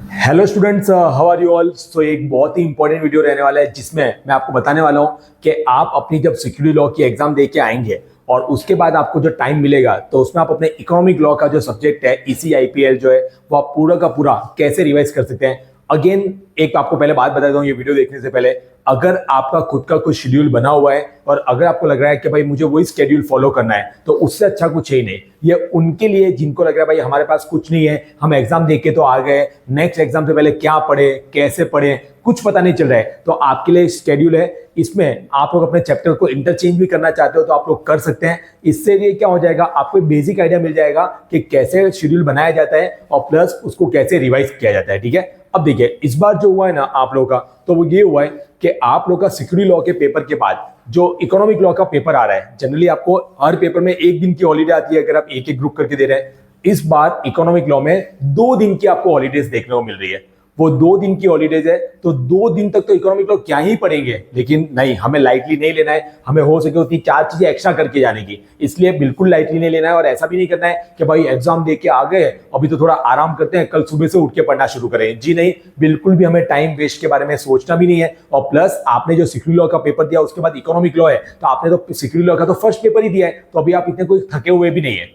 Hello students, how are you all. So एक बहुत ही important video रहने वाला है जिसमें मैं आपको बताने वाला हूं कि आप अपनी जब सिक्योरिटी लॉ की एग्जाम दे के आएंगे और उसके बाद आपको जो टाइम मिलेगा तो उसमें आप अपने इकोनॉमिक लॉ का जो सब्जेक्ट है ECIPL जो है वो आप पूरा का पूरा कैसे रिवाइज कर सकते हैं। अगेन एक आपको पहले बात बता दूं, ये वीडियो देखने से पहले अगर आपका खुद का कुछ शेड्यूल बना हुआ है और अगर आपको लग रहा है कि भाई मुझे वही शेड्यूल फॉलो करना है तो उससे अच्छा कुछ है ही नहीं। ये उनके लिए जिनको लग रहा है भाई हमारे पास कुछ नहीं है, हम एग्जाम देख के तो आ गए, नेक्स्ट एग्जाम से पहले क्या पढ़े कैसे पढ़े कुछ पता नहीं चल रहा है, तो आपके लिए शेड्यूल है। इसमें आप लोग अपने चैप्टर को इंटरचेंज भी करना चाहते हो तो आप लोग कर सकते हैं। इससे ये क्या हो जाएगा, आपको बेसिक आइडिया मिल जाएगा कि कैसे शेड्यूल बनाया जाता है और प्लस उसको कैसे रिवाइज किया जाता है। ठीक है, अब देखिए इस बार जो हुआ है ना आप लोगों का, तो वो ये हुआ है कि आप लोग का सिक्योरिटी लॉ के पेपर के बाद जो इकोनॉमिक लॉ का पेपर आ रहा है, जनरली आपको हर पेपर में एक दिन की हॉलीडे आती है अगर आप एक एक ग्रुप करके दे रहे हैं। इस बार इकोनॉमिक लॉ में 2 दिन की आपको हॉलीडेज देखने को मिल रही है। वो 2 दिन की हॉलीडेज है तो 2 दिन तक तो इकोनॉमिक लॉ क्या ही पढ़ेंगे, लेकिन नहीं, हमें लाइटली नहीं लेना है। हमें हो सके उतनी 4 चीजें एक्स्ट्रा करके जाने की, इसलिए बिल्कुल लाइटली नहीं लेना है। और ऐसा भी नहीं करना है कि भाई एग्जाम दे के आ गए अभी तो थोड़ा आराम करते हैं, कल सुबह से उठ के पढ़ना शुरू करें। जी नहीं, बिल्कुल भी हमें टाइम वेस्ट के बारे में सोचना भी नहीं है। और प्लस आपने जो सिक्योरिटी लॉ का पेपर दिया उसके बाद इकोनॉमिक लॉ है, तो आपने तो सिक्योरिटी लॉ का तो फर्स्ट पेपर ही दिया है, तो अभी आप इतने कोई थके हुए भी नहीं है।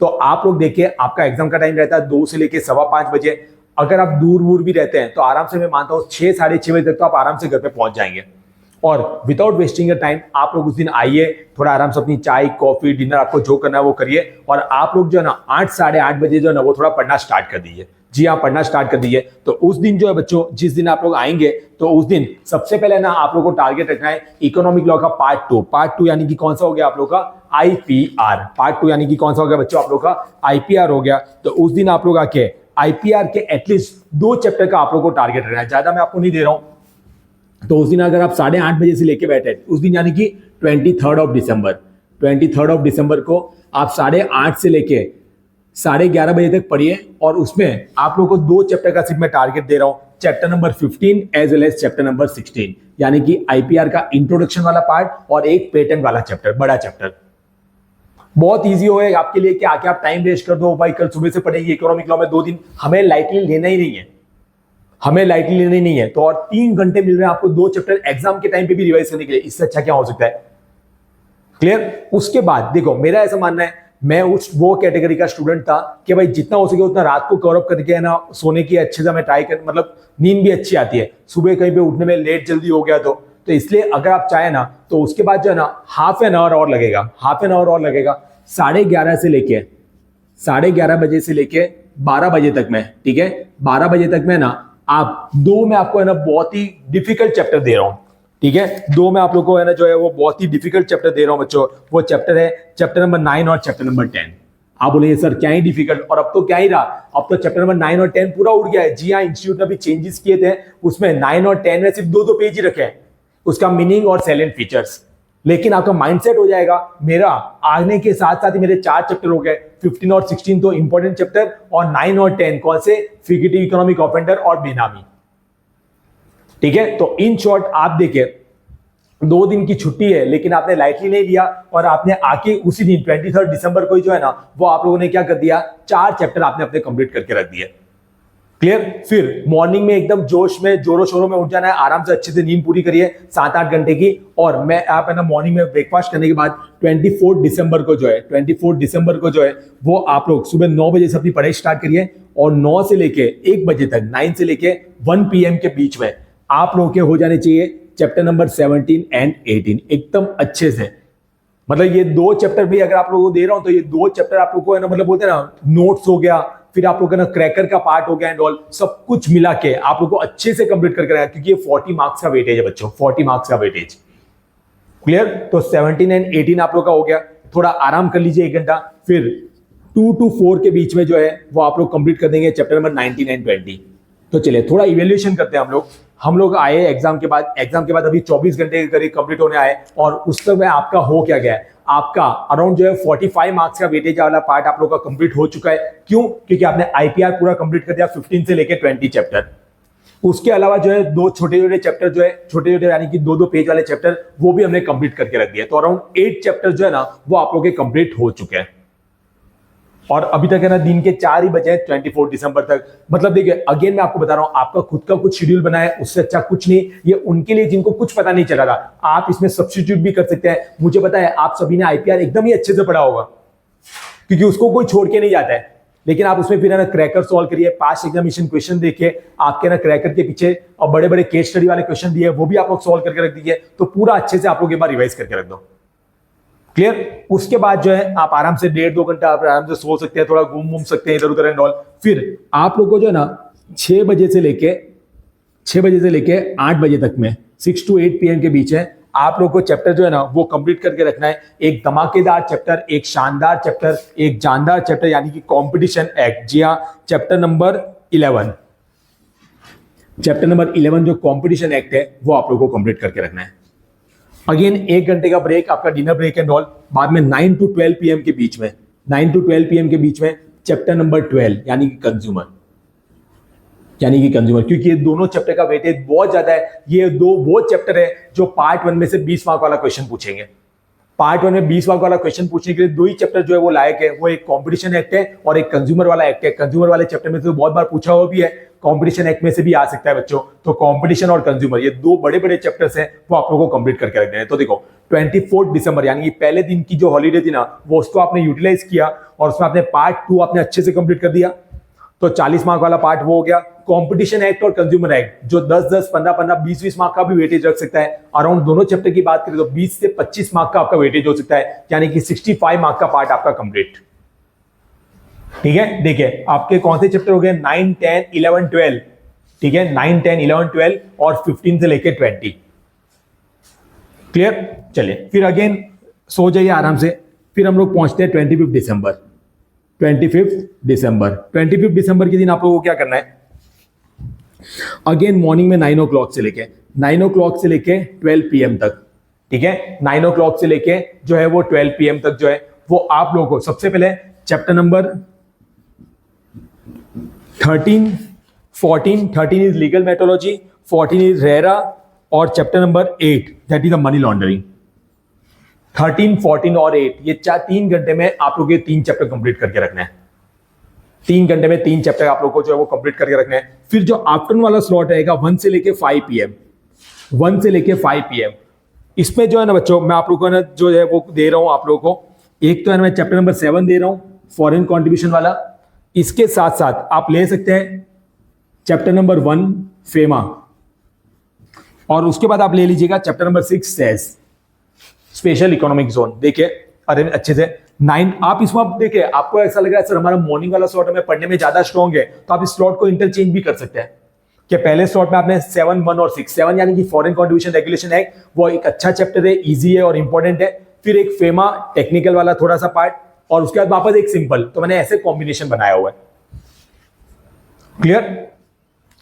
तो आप लोग देखिए आपका एग्जाम का टाइम रहता है 2 से लेके 5:15 बजे। अगर आप दूर दूर भी रहते हैं तो आराम से मैं मानता हूं 6 साढ़े 6 बजे तक तो आप आराम से घर पे पहुंच जाएंगे। और विदाउट वेस्टिंग टाइम आप लोग उस दिन आइए, थोड़ा आराम से अपनी चाय कॉफी डिनर आपको जो करना है वो करिए और आप लोग जो है ना 8 साढ़े 8 बजे जो है ना वो थोड़ा पढ़ना स्टार्ट कर दीजिए। जी हाँ, पढ़ना स्टार्ट कर दीजिए। तो उस दिन जो है बच्चों, जिस दिन आप लोग आएंगे तो उस दिन सबसे पहले ना आप लोग को टारगेट रखना है इकोनॉमिक लॉ का पार्ट टू यानी कि कौन सा हो गया आप लोग का IPR। पार्ट 2 यानी कि कौन सा हो गया बच्चों आप लोग का IPR हो गया। तो उस दिन आप लोग आके IPR के एटलीस्ट 2 चैप्टर का आप लोग को टारगेट रखना है, ज्यादा मैं आपको नहीं दे रहा हूं। तो उस दिन अगर आप 8:30 बजे से लेके बैठे उस दिन यानी कि 23 दिसंबर को आप 8:30 से लेके 11:30 बजे तक पढ़िए। और उसमें आप लोग को 2 चैप्टर का सिर्फ मैं टारगेट दे रहा हूं, chapter number 15 as well as chapter number 16, यानी कि IPR का इंट्रोडक्शन वाला पार्ट और एक पेटेंट वाला चैप्टर, बड़ा चैप्टर। बहुत इजी होगा आपके लिए कि आके आप टाइम वेस्ट कर दो, भाई कल सुबह से पढ़ेंगे इकोनॉमिक लॉ में 2 दिन। हमें लाइटली लेना ही नहीं है, हमें लाइटली लेना ही नहीं है। तो और 3 घंटे मिल रहे हैं आपको 2 चैप्टर एग्जाम के टाइम पे भी रिवाइज करने के लिए, इससे अच्छा क्या हो सकता है। क्लियर। उसके बाद देखो मेरा ऐसा मानना है, मैं वो कैटेगरी का स्टूडेंट था कि भाई जितना हो सके उतना रात को कवर अप करके है ना सोने की अच्छे से मैं ट्राई कर, मतलब नींद भी अच्छी आती है, सुबह कहीं पे उठने में लेट जल्दी हो गया तो इसलिए अगर आप चाहे ना तो उसके बाद जो है ना हाफ एन आवर और लगेगा 11:30 से लेके 11:30 बजे से लेके 12 बजे तक में। ठीक है, 12 बजे तक में ना आप 2 में आपको है ना बहुत ही डिफिकल्ट चैप्टर दे रहा हूं। ठीक है, 2 में आप लोग को है ना जो है वो बहुत ही डिफिकल्ट चैप्टर दे रहा हूं बच्चों। वो चैप्टर है चैप्टर नंबर 9 और चैप्टर नंबर 10। आप बोले सर क्या ही डिफिकल्ट, और अब तो क्या ही रहा, अब तो चैप्टर नंबर 9 और 10 पूरा उड़ गया है। जी हाँ, इंस्टीट्यूट ने भी चेंजेस किए थे, उसमें 9 और 10 में सिर्फ 2 पेज ही रखे हैं, उसका मीनिंग और सैलेंट फीचर्स। लेकिन आपका माइंडसेट हो जाएगा, मेरा आने के साथ साथ ही मेरे 4 चैप्टर हो गए, 15 और 16 तो इंपॉर्टेंट चैप्टर, और 9 और 10 कौन से, फिजिटिव इकोनॉमिक ऑफेंडर और बेनामी। ठीक है, तो इन शॉर्ट आप देखिए 2 दिन की छुट्टी है लेकिन आपने लाइटली नहीं लिया और आपने आके उसी दिन 23 दिसंबर को ही जो है ना वो आप लोगों ने क्या कर दिया, 4 चैप्टर आपने अपने कंप्लीट करके रख दिए। क्लियर। फिर मॉर्निंग में एकदम जोश में जोरों शोरों में उठ जाना है, आराम से अच्छे से नींद पूरी करिए 7-8 घंटे की। और मैं आप है ना मॉर्निंग में ब्रेकफास्ट करने के बाद 24 दिसंबर को जो है वो आप लोग सुबह 9 बजे से अपनी पढ़ाई स्टार्ट करिए और 9 से लेके 1 बजे तक, 9 से लेके 1 PM के बीच में आप लोगों के हो जाने चाहिए चैप्टर नंबर 17 एंड 18 एकदम अच्छे से। मतलब ये 2 चैप्टर भी अगर आप लोगों को दे रहा हूं तो ये 2 चैप्टर आप लोगों को है ना, मतलब बोलते हैं ना नोट्स हो गया, फिर आप लोग ना क्रैकर का पार्ट हो गया एंड ऑल, सब कुछ मिला के आप लोग को अच्छे से कंप्लीट करके रखा, क्योंकि ये 40 मार्क्स का वेटेज है बच्चों, 40 मार्क्स का वेटेज। क्लियर। तो 17 एंड 18 आप लोग का हो गया, थोड़ा आराम कर लीजिए 1 घंटा। फिर 2 to 4 के बीच में जो है वो आप लोग कंप्लीट कर देंगे चैप्टर नंबर 19 एंड 20। तो चलिए थोड़ा इवेल्युएशन करते हैं हम लोग आए एग्जाम के बाद अभी 24 घंटे के करीब कंप्लीट होने आए, और उस समय आपका हो क्या गया है, आपका अराउंड जो है 45 मार्क्स का वेटेज वाला पार्ट आप लोग का कंप्लीट हो चुका है। क्यों? क्योंकि आपने IPR पूरा कंप्लीट कर दिया 15 से लेके 20 चैप्टर। उसके अलावा जो है 2 छोटे चैप्टर जो है छोटे यानी कि 2-2 पेज वाले चैप्टर वो भी हमने कंप्लीट करके रख दिया। तो अराउंड 8 चैप्टर जो है ना वो आप लोग के कंप्लीट हो चुके हैं। और अभी तक है ना दिन के 4 ही बजे हैं 24 दिसंबर तक। मतलब देखिए अगेन मैं आपको बता रहा हूं, आपका खुद का कुछ शेड्यूल बना है, उससे अच्छा कुछ नहीं। ये उनके लिए जिनको कुछ पता नहीं चला था, आप इसमें सब्स्टिट्यूट भी कर सकते हैं। मुझे पता है आप सभी ने आईपीआर एकदम ही अच्छे से पढ़ा होगा, क्योंकि उसको कोई छोड़ के नहीं जाता है। लेकिन आप उसमें फिर है ना क्रैकर सॉल्व करिए, पास्ट एग्जामिनेशन क्वेश्चन देखिए, आपके ना क्रैकर के पीछे और बड़े बड़े केस स्टडी वाले क्वेश्चन दिए, वो भी आप लोग सॉल्व करके रख दीजिए, तो पूरा अच्छे से आप लोग एक बार रिवाइज करके रख दो। क्लियर? उसके बाद जो है आप आराम से 1.5-2 घंटा आप आराम से सो सकते हैं, थोड़ा घूम सकते हैं इधर उधर एंड ऑल। फिर आप लोग को जो है ना 6 बजे से लेके 8 बजे तक में 6 to 8 PM के बीच है, आप लोग को चैप्टर जो है ना वो कंप्लीट करके रखना है। एक धमाकेदार चैप्टर, एक शानदार चैप्टर, एक जानदार चैप्टर, यानी कि कंपटीशन एक्ट। जी हाँ, चैप्टर नंबर 11 जो कंपटीशन एक्ट है वो आप लोग को कंप्लीट करके रखना है। अगेन 1 घंटे का ब्रेक, आपका डिनर ब्रेक एंड ऑल। बाद में 9 to 12 PM के बीच में चैप्टर नंबर 12 यानी कि कंज्यूमर, क्योंकि ये दोनों चैप्टर का वेटेज बहुत ज्यादा है। ये दो वो चैप्टर है जो पार्ट 1 में से 20 मार्क वाला क्वेश्चन पूछेंगे। पार्ट 1 में 20 मार्क वाला क्वेश्चन पूछने के लिए 2 ही चैप्टर जो है वो लायक है, वो एक कॉम्पिटिशन एक्ट है और एक कंज्यूमर वाला एक्ट है। कंज्यूमर वाले चैप्टर में से बहुत बार पूछा हुआ भी है, कॉम्पिटिशन एक्ट में से भी आ सकता है बच्चों। तो कॉम्पिटिशन और कंज्यूमर ये 2 बड़े बड़े चैप्टर्स हैं, वो आप लोगों को कंप्लीट करके रखने हैं। तो देखो 24 दिसंबर यानी कि पहले दिन की जो हॉलीडे थी ना, वो उसको आपने यूटिलाइज किया और उसमें आपने पार्ट 2 आपने अच्छे से कंप्लीट कर दिया, तो 40 मार्क वाला पार्ट वो हो गया। कंपटीशन एक्ट और कंज्यूमर एक्ट जो 10-10, 15-15, 20-20 मार्क का भी वेटेज रख सकता है। अराउंड दोनों चैप्टर की बात करें तो 20 से 25 मार्क का आपका वेटेज हो सकता है, यानी कि 65 मार्क का पार्ट आपका कंप्लीट। ठीक है, देखिए आपके कौन से चैप्टर हो गए, 9, 10, 11, 12। ठीक है, 9, 10, 11, 12 और 15 से लेके 20। क्लियर? चलिए फिर अगेन सो जाइए आराम से। फिर हम लोग पहुंचते हैं 25 दिसंबर के दिन आप लोगों को क्या करना है। अगेन मॉर्निंग में 9 o'clock से लेके 12 PM तक। ठीक है, 9 o'clock से लेके जो है वो 12 PM तक जो है वो आप लोगों को सबसे पहले chapter number 13, 13 is legal metrology, 14 is RERA और chapter number 8 that is the money laundering. 13, 14 और 8 ये 3 घंटे में आप लोग ये 3 चैप्टर कंप्लीट करके रखना है। 3 घंटे में 3 चैप्टर आप लोग को जो है वो कंप्लीट करके रखना है। फिर जो आफ्टरनून वाला स्लॉट रहेगा 1 से लेके 5 PM, इसमें जो है ना बच्चों मैं आप लोगों को ना जो है वो दे रहा हूं आप लोगों को। एक तो है ना मैं चैप्टर नंबर 7 दे रहा हूं फॉरेन कॉन्ट्रीब्यूशन वाला, इसके साथ साथ आप ले सकते हैं चैप्टर नंबर 1 फेमा, और उसके बाद आप ले लीजिएगा chapter number 6 SEZ special economic zone. देखिए अरे अच्छे से 9 आप इसमें आप देखिए, आपको ऐसा लग रहा है सर हमारा मॉर्निंग वाला स्लॉट हमें पढ़ने में ज्यादा स्ट्रॉन्ग है, तो आप इस स्लॉट को इंटरचेंज भी कर सकते हैं कि पहले स्लॉट में आपने 7, 1 और 6, 7 यानी कि फॉरेन कॉन्ट्रीब्यूशन रेगुलेशन है, वो एक अच्छा चैप्टर है, इजी है और इंपॉर्टेंट है। फिर एक फेमा टेक्निकल वाला थोड़ा सा पार्ट, और उसके बाद वापस एक सिंपल, तो मैंने ऐसे कॉम्बिनेशन बनाया हुआ है। क्लियर?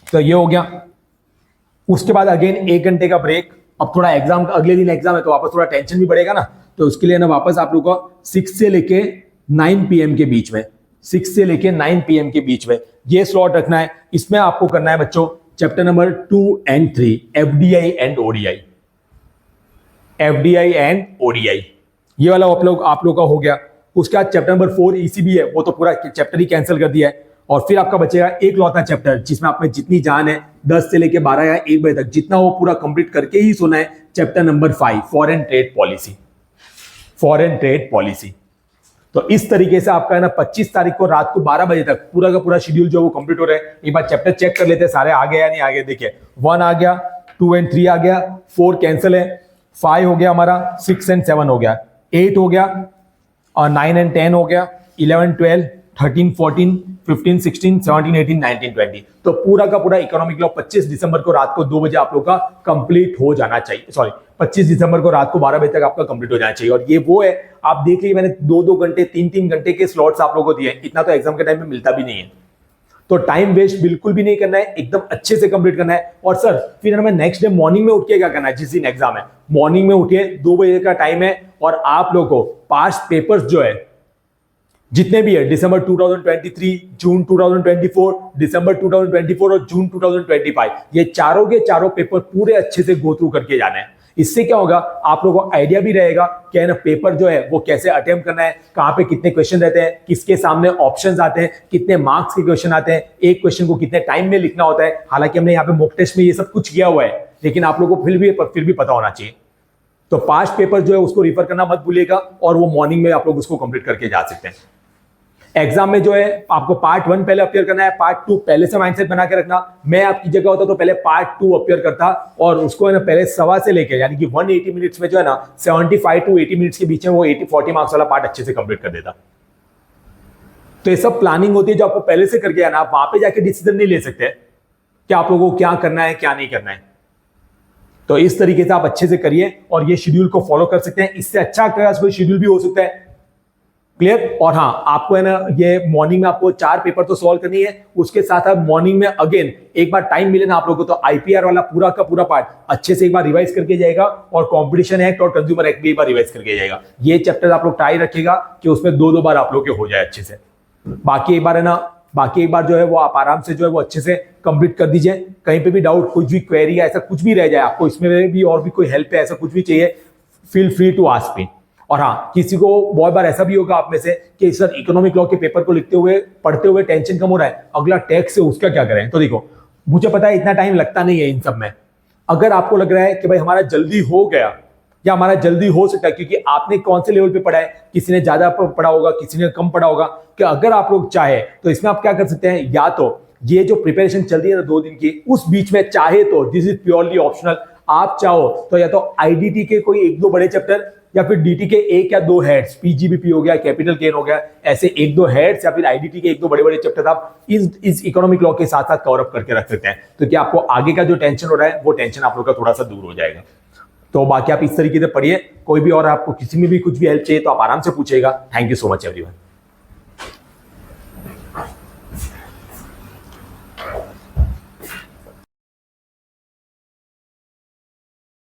तो ये हो गया। उसके बाद अगेन 1 घंटे का ब्रेक। अब थोड़ा एग्जाम, अगले दिन एग्जाम है तो वापस थोड़ा टेंशन भी बढ़ेगा ना, तो उसके लिए ना वापस आप लोग को 6 से लेके 9 PM के बीच में, 6 से लेके 9 PM के बीच में ये स्लॉट रखना है। इसमें आपको करना है बच्चों chapter number 2 and 3 FDI and ODI, ये वाला आप लोग का हो गया। उसके बाद चैप्टर नंबर 4 ECB है, वो तो पूरा चैप्टर ही कैंसिल कर दिया है। और फिर आपका बचेगा एक लौता चैप्टर जिसमें आप में जितनी जान है 10 से लेके 12 या 1 बजे तक जितना वो पूरा कंप्लीट करके ही सोना है, chapter number 5 foreign trade policy. तो इस तरीके से आपका है ना 25 तारीख को रात को 12 बजे तक पूरा का पूरा शेड्यूल जो वो कंप्लीट हो रहा है। एक बार चैप्टर चेक कर लेते हैं सारे आ गए या नहीं आ गए। देखिए 1 आ गया, 2 and 3 आ गया, 4 कैंसिल है, 5 हो गया हमारा, 6 and 7 हो गया, 8 हो गया और 9 and 10 हो गया, 11, 12, 13, 14, 15, 16, 17, 18, 19, 20। तो पूरा का पूरा इकोनॉमिक लॉ 25 दिसंबर को रात को 2 बजे आप लोग का कंप्लीट हो जाना चाहिए। सॉरी 25 दिसंबर को रात को 12 बजे तक आपका कंप्लीट हो जाना चाहिए। और ये वो है, आप देख लीजिए मैंने 2-2 घंटे 3-3 घंटे के स्लॉट्स आप लोगों को दिए, इतना तो एग्जाम के टाइम में मिलता भी नहीं है। तो टाइम वेस्ट बिल्कुल भी नहीं करना है, एकदम अच्छे से कंप्लीट करना है। और सर फिर हमें नेक्स्ट डे मॉर्निंग में उठ के क्या करना है, जिस दिन एग्जाम है मॉर्निंग में उठिए, 2 बजे का टाइम है और आप लोगों को पास्ट पेपर्स जो है जितने भी है दिसंबर 2023, जून 2024, दिसंबर 2024 और जून 2025, ये चारों के चारों पेपर पूरे अच्छे से गो थ्रू करके जाना है। इससे क्या होगा, आप लोगों को आइडिया भी रहेगा कि है ना पेपर जो है वो कैसे अटेम्प्ट करना है, कहां पे कितने क्वेश्चन रहते हैं, किसके सामने ऑप्शंस आते हैं, कितने मार्क्स के क्वेश्चन आते हैं, एक क्वेश्चन को कितने टाइम में लिखना होता है। हालांकि हमने यहाँ पे मॉक टेस्ट में ये सब कुछ किया हुआ है, लेकिन आप लोगों को फिर भी पता होना चाहिए। तो पास्ट पेपर जो है उसको रिफर करना मत भूलिएगा, और वो मॉर्निंग में आप लोग उसको कंप्लीट करके जा सकते हैं। एग्जाम में जो है आपको पार्ट 1 पहले अपियर करना है, पार्ट 2 पहले से माइंडसेट बना के रखना। मैं आपकी जगह होता तो पहले पार्ट 2 अपियर करता, और उसको है ना पहले सवा से लेके यानी कि 180 मिनट्स में जो है ना 75 टू 80 मिनट्स के बीच में वो 40 मार्क्स वाला पार्ट अच्छे से कंप्लीट कर देता। तो ये सब प्लानिंग होती है जो आपको पहले से करके आना, आप वहां पे जाके डिसीजन नहीं ले सकते कि आप लोगों को क्या करना है क्या नहीं करना है। तो इस तरीके से आप अच्छे से करिए और ये शेड्यूल को फॉलो कर सकते हैं। इससे अच्छा कोई शेड्यूल भी हो सकता है। क्लियर? और हाँ, आपको है ना ये मॉर्निंग में आपको 4 पेपर तो सॉल्व करनी है, उसके साथ आप मॉर्निंग में अगेन एक बार टाइम मिले ना आप लोगों को तो आईपीआर वाला पूरा का पूरा पार्ट अच्छे से एक बार रिवाइज करके जाएगा, और कॉम्पिटिशन एक्ट और कंज्यूमर एक्ट भी एक बार रिवाइज करके जाएगा। ये चैप्टर आप लोग ट्राई रखिएगा कि उसमें 2 बार आप लोग के हो जाए अच्छे से। बाकी एक बार है ना, बाकी एक बार जो है वो आप आराम से जो है वो अच्छे से कंप्लीट कर दीजिए। कहीं पे भी डाउट, कुछ भी क्वेरी ऐसा कुछ भी रह जाए, आपको इसमें भी और भी कोई हेल्प है, ऐसा कुछ भी चाहिए, feel free to ask me. और हाँ, किसी को बहुत बार ऐसा भी होगा आप में से कि सर इकोनॉमिक लॉ के पेपर को लिखते हुए पढ़ते हुए टेंशन कम हो रहा है, अगला टैक्स है उसका क्या करें। तो देखो, मुझे पता है इतना टाइम लगता नहीं है इन सब में। अगर आपको लग रहा है कि भाई हमारा जल्दी हो गया या हमारा जल्दी हो सकता है, क्योंकि आपने कौन से लेवल पे पढ़ा है, किसी ने ज्यादा पढ़ा होगा, किसी ने कम पढ़ा होगा, कि अगर आप लोग चाहे तो इसमें आप क्या कर सकते हैं, या तो ये जो प्रिपरेशन चल रही है ना 2 दिन की, उस बीच में चाहे तो, दिस इज प्योरली ऑप्शनल, आप चाहो तो या तो आईडीटी के कोई 1-2 बड़े चैप्टर, या फिर डीटी के 1 या 2 हेड्स, पीजीबीपी हो गया, कैपिटल गेन हो गया, ऐसे 1-2 हेड्स, या फिर आईडीटी के 1-2 बड़े चैप्टर आप इस इकोनॉमिक लॉ के साथ साथ कवर अप करके रख सकते हैं। तो क्या आपको आगे का जो टेंशन हो रहा है वो टेंशन आप लोग का थोड़ा सा दूर हो जाएगा। तो बाकी आप इस तरीके से पढ़िए। कोई भी और आपको किसी में भी कुछ भी हेल्प चाहिए तो आप आराम से पूछिएगा। Thank you so much everyone.